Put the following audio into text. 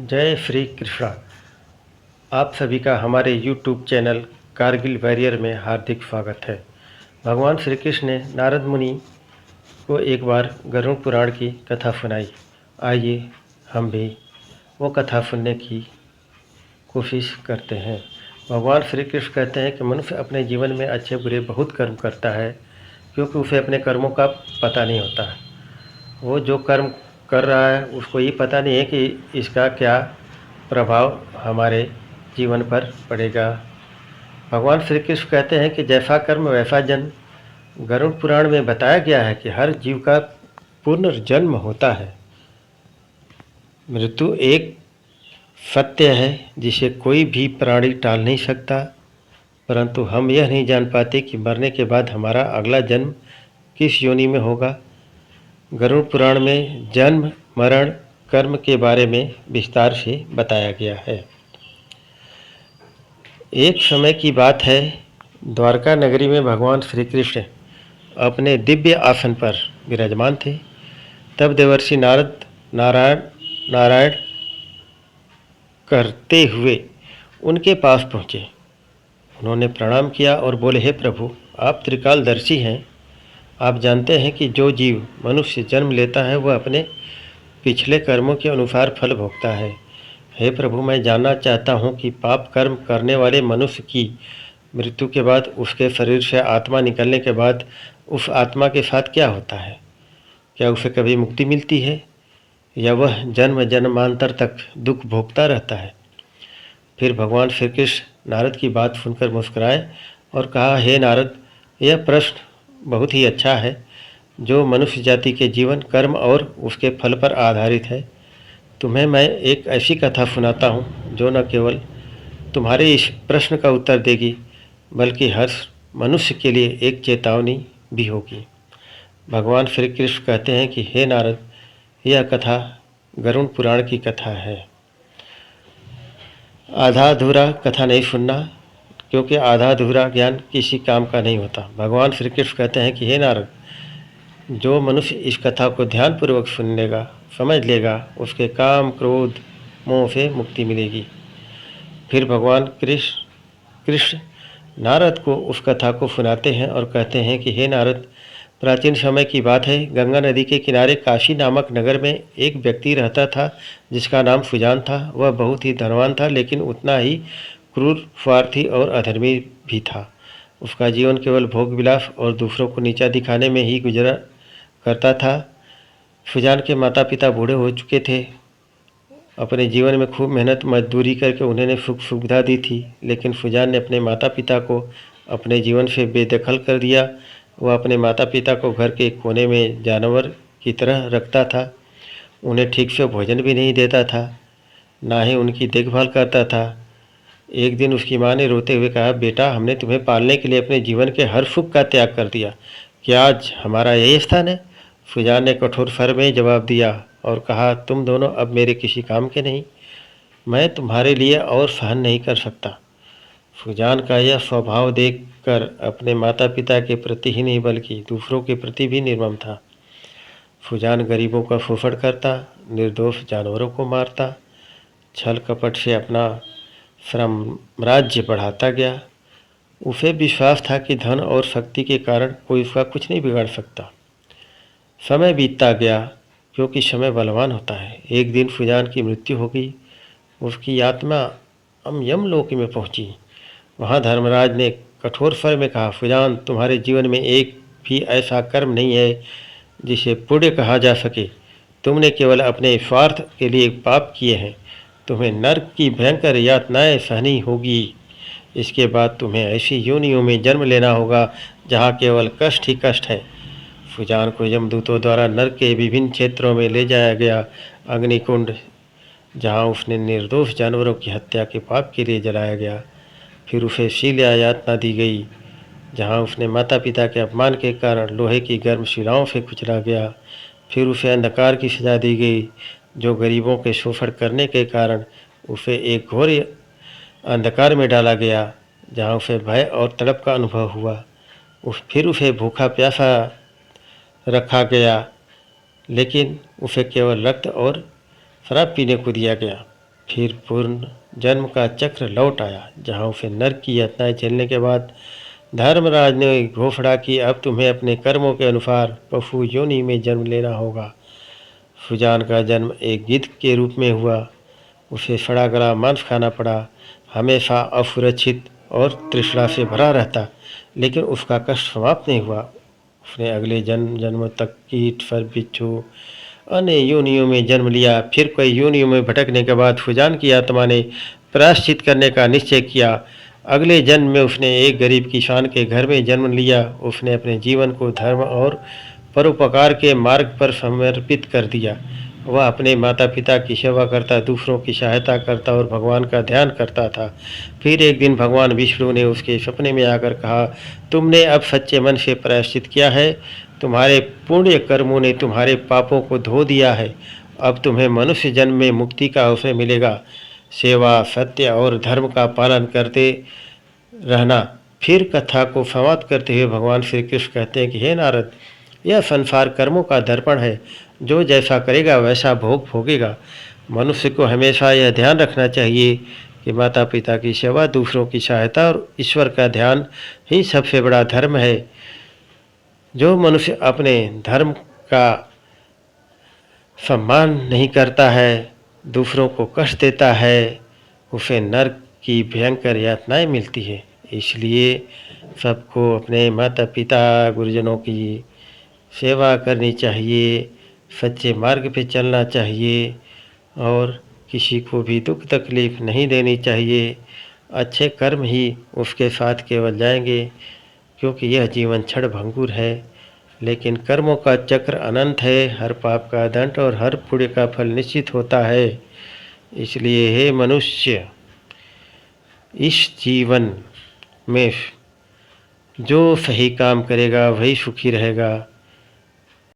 जय श्री कृष्णा। आप सभी का हमारे YouTube चैनल कारगिल वॉरियर में हार्दिक स्वागत है। भगवान श्री कृष्ण ने नारद मुनि को एक बार गरुड़ पुराण की कथा सुनाई। आइए हम भी वो कथा सुनने की कोशिश करते हैं। भगवान श्री कृष्ण कहते हैं कि मनुष्य अपने जीवन में अच्छे बुरे बहुत कर्म करता है, क्योंकि उसे अपने कर्मों का पता नहीं होता है। वो जो कर्म कर रहा है उसको ये पता नहीं है कि इसका क्या प्रभाव हमारे जीवन पर पड़ेगा। भगवान श्री कृष्ण कहते हैं कि जैसा कर्म वैसा जन्म। गरुड़ पुराण में बताया गया है कि हर जीव का पुनर्जन्म होता है। मृत्यु एक सत्य है जिसे कोई भी प्राणी टाल नहीं सकता, परंतु हम यह नहीं जान पाते कि मरने के बाद हमारा अगला जन्म किस योनि में होगा। गरुड़ पुराण में जन्म मरण कर्म के बारे में विस्तार से बताया गया है। एक समय की बात है, द्वारका नगरी में भगवान श्री कृष्ण अपने दिव्य आसन पर विराजमान थे। तब देवर्षि नारद नारायण करते हुए उनके पास पहुँचे। उन्होंने प्रणाम किया और बोले, हे प्रभु, आप त्रिकालदर्शी हैं। आप जानते हैं कि जो जीव मनुष्य जन्म लेता है वह अपने पिछले कर्मों के अनुसार फल भोगता है। हे प्रभु, मैं जानना चाहता हूँ कि पाप कर्म करने वाले मनुष्य की मृत्यु के बाद उसके शरीर से आत्मा निकलने के बाद उस आत्मा के साथ क्या होता है? क्या उसे कभी मुक्ति मिलती है या वह जन्म जन्मांतर तक दुख भोगता रहता है? फिर भगवान श्री कृष्ण नारद की बात सुनकर मुस्कुराए और कहा, हे नारद, यह प्रश्न बहुत ही अच्छा है, जो मनुष्य जाति के जीवन कर्म और उसके फल पर आधारित है। तुम्हें मैं एक ऐसी कथा सुनाता हूँ जो न केवल तुम्हारे इस प्रश्न का उत्तर देगी, बल्कि हर मनुष्य के लिए एक चेतावनी भी होगी। भगवान श्री कृष्ण कहते हैं कि हे नारद, यह कथा गरुड़ पुराण की कथा है। आधा अधूरा कथा नहीं सुनना, क्योंकि आधा अधूरा ज्ञान किसी काम का नहीं होता। भगवान श्री कृष्ण कहते हैं कि हे नारद, जो मनुष्य इस कथा को ध्यानपूर्वक सुन लेगा, समझ लेगा, उसके काम क्रोध मोह से मुक्ति मिलेगी। फिर भगवान कृष्ण नारद को उस कथा को सुनाते हैं और कहते हैं कि हे नारद, प्राचीन समय की बात है, गंगा नदी के किनारे काशी नामक नगर में एक व्यक्ति रहता था जिसका नाम सुजान था। वह बहुत ही धनवान था, लेकिन उतना ही क्रूर, स्वार्थी और अधर्मी भी था। उसका जीवन केवल भोग विलास और दूसरों को नीचा दिखाने में ही गुजरा करता था। सुजान के माता पिता बूढ़े हो चुके थे। अपने जीवन में खूब मेहनत मजदूरी करके उन्होंने सुख सुविधा दी थी, लेकिन सुजान ने अपने माता पिता को अपने जीवन से बेदखल कर दिया। वह अपने माता पिता को घर के कोने में जानवर की तरह रखता था। उन्हें ठीक से भोजन भी नहीं देता था, ना ही उनकी देखभाल करता था। एक दिन उसकी माँ ने रोते हुए कहा, बेटा, हमने तुम्हें पालने के लिए अपने जीवन के हर सुख का त्याग कर दिया, क्या आज हमारा यही स्थान है? सुजान ने कठोर स्वर में जवाब दिया और कहा, तुम दोनों अब मेरे किसी काम के नहीं। मैं तुम्हारे लिए और सहन नहीं कर सकता। सुजान का यह स्वभाव देखकर अपने माता पिता के प्रति ही नहीं बल्कि दूसरों के प्रति भी निर्मम था। सुजान गरीबों का शोषण करता, निर्दोष जानवरों को मारता, छल कपट से अपना साम्राज्य बढ़ाता गया। उसे विश्वास था कि धन और शक्ति के कारण कोई उसका कुछ नहीं बिगाड़ सकता। समय बीतता गया, क्योंकि समय बलवान होता है। एक दिन सुजान की मृत्यु हो गई। उसकी आत्मा यमलोक में पहुंची। वहां धर्मराज ने कठोर स्वर में कहा, सुजान, तुम्हारे जीवन में एक भी ऐसा कर्म नहीं है जिसे पुण्य कहा जा सके। तुमने केवल अपने स्वार्थ के लिए पाप किए हैं। तुम्हें नरक की भयंकर यातनाएं सहनी होगी। इसके बाद तुम्हें ऐसी योनियों में जन्म लेना होगा जहाँ केवल कष्ट ही कष्ट है। सुजान को यमदूतों द्वारा नरक के विभिन्न क्षेत्रों में ले जाया गया। अग्निकुंड, जहाँ उसने निर्दोष जानवरों की हत्या के पाप के लिए जलाया गया। फिर उसे शीला यातना दी गई, जहाँ उसने माता पिता के अपमान के कारण लोहे की गर्म शिलाओं से कुचला गया। फिर उसे अंधकार की सजा दी गई, जो गरीबों के शोषण करने के कारण उसे एक घोर अंधकार में डाला गया, जहाँ उसे भय और तड़प का अनुभव हुआ। फिर उसे भूखा प्यासा रखा गया, लेकिन उसे केवल रक्त और शराब पीने को दिया गया। फिर पूर्ण जन्म का चक्र लौट आया, जहाँ उसे नरक की यातनाएं झेलने के बाद धर्मराज ने घोषणा की, अब तुम्हें अपने कर्मों के अनुसार पशु योनि में जन्म लेना होगा। सुजान का जन्म एक गिद्ध के रूप में हुआ। उसे सड़ा गला मांस खाना पड़ा, हमेशा असुरक्षित और तृष्णा से भरा रहता, लेकिन उसका कष्ट समाप्त नहीं हुआ। उसने अगले जन्मों तक कीट, सर्प, बिच्छू अन्य योनियों में जन्म लिया। फिर कई योनियों में भटकने के बाद सुजान की आत्मा ने प्रायश्चित करने का निश्चय किया। अगले जन्म में उसने एक गरीब किसान के घर में जन्म लिया। उसने अपने जीवन को धर्म और परोपकार के मार्ग पर समर्पित कर दिया। वह अपने माता पिता की सेवा करता, दूसरों की सहायता करता और भगवान का ध्यान करता था। फिर एक दिन भगवान विष्णु ने उसके सपने में आकर कहा, तुमने अब सच्चे मन से प्रायश्चित किया है, तुम्हारे पुण्य कर्मों ने तुम्हारे पापों को धो दिया है। अब तुम्हें मनुष्य जन्म में मुक्ति का अवसर मिलेगा। सेवा, सत्य और धर्म का पालन करते रहना। फिर कथा को समाप्त करते हुए भगवान श्री कृष्ण कहते हैं कि हे नारद, यह संसार कर्मों का दर्पण है, जो जैसा करेगा वैसा भोग भोगेगा। मनुष्य को हमेशा यह ध्यान रखना चाहिए कि माता पिता की सेवा, दूसरों की सहायता और ईश्वर का ध्यान ही सबसे बड़ा धर्म है। जो मनुष्य अपने धर्म का सम्मान नहीं करता है, दूसरों को कष्ट देता है, उसे नरक की भयंकर यातनाएं मिलती है। इसलिए सबको अपने माता पिता, गुरुजनों की सेवा करनी चाहिए, सच्चे मार्ग पे चलना चाहिए और किसी को भी दुख तकलीफ नहीं देनी चाहिए। अच्छे कर्म ही उसके साथ केवल जाएंगे, क्योंकि यह जीवन क्षणभंगुर है, लेकिन कर्मों का चक्र अनंत है। हर पाप का दंड और हर पुण्य का फल निश्चित होता है। इसलिए हे मनुष्य, इस जीवन में जो सही काम करेगा वही सुखी रहेगा।